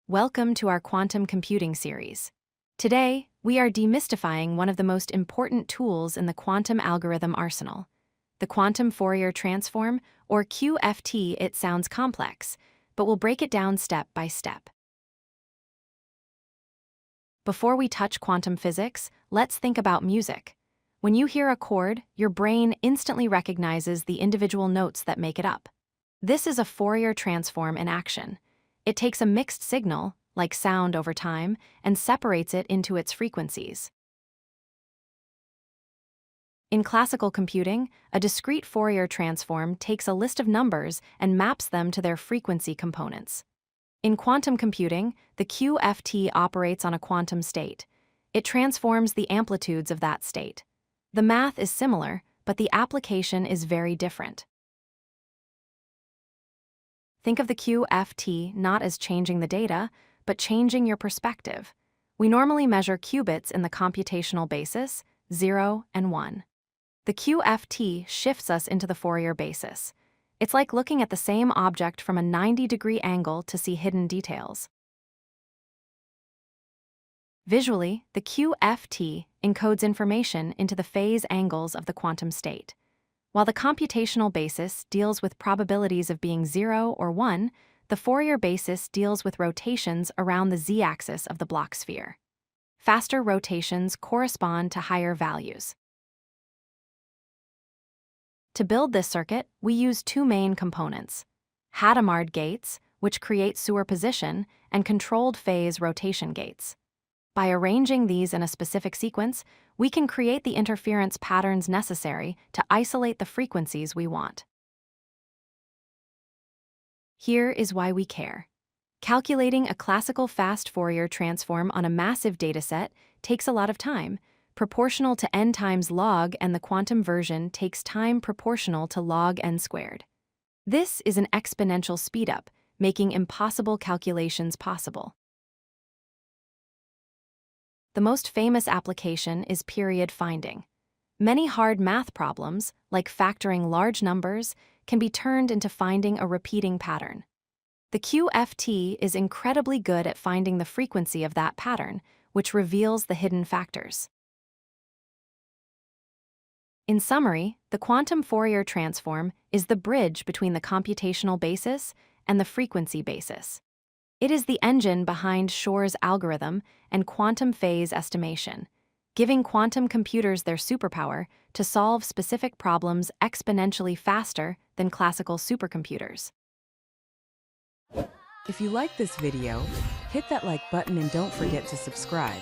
Welcome to our quantum computing series. Today, we are demystifying one of the most important tools in the quantum algorithm arsenal, the Quantum Fourier Transform, or QFT. It sounds complex, but we'll break it down step by step. Before we touch quantum physics, let's think about music. When you hear a chord, your brain instantly recognizes the individual notes that make it up. This is a Fourier transform in action. It takes a mixed signal, like sound over time, and separates it into its frequencies. In classical computing, a discrete Fourier transform takes a list of numbers and maps them to their frequency components. In quantum computing, the QFT operates on a quantum state. It transforms the amplitudes of that state. The math is similar, but the application is very different. Think of the QFT not as changing the data, but changing your perspective. We normally measure qubits in the computational basis, 0 and 1. The QFT shifts us into the Fourier basis. It's like looking at the same object from a 90-degree angle to see hidden details. Visually, the QFT encodes information into the phase angles of the quantum state. While the computational basis deals with probabilities of being 0 or 1, the Fourier basis deals with rotations around the z-axis of the Bloch sphere. Faster rotations correspond to higher values. To build this circuit, we use two main components: Hadamard gates, which create superposition, and controlled phase rotation gates. By arranging these in a specific sequence, we can create the interference patterns necessary to isolate the frequencies we want. Here is why we care. Calculating a classical fast Fourier transform on a massive dataset takes a lot of time, proportional to n times log, and the quantum version takes time proportional to log n squared. This is an exponential speedup, making impossible calculations possible. The most famous application is period finding. Many hard math problems, like factoring large numbers, can be turned into finding a repeating pattern. The QFT is incredibly good at finding the frequency of that pattern, which reveals the hidden factors. In summary, the Quantum Fourier Transform is the bridge between the computational basis and the frequency basis. It is the engine behind Shor's algorithm and quantum phase estimation, giving quantum computers their superpower to solve specific problems exponentially faster than classical supercomputers. If you like this video, hit that like button and don't forget to subscribe.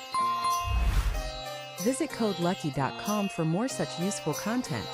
Visit codelucky.com for more such useful content.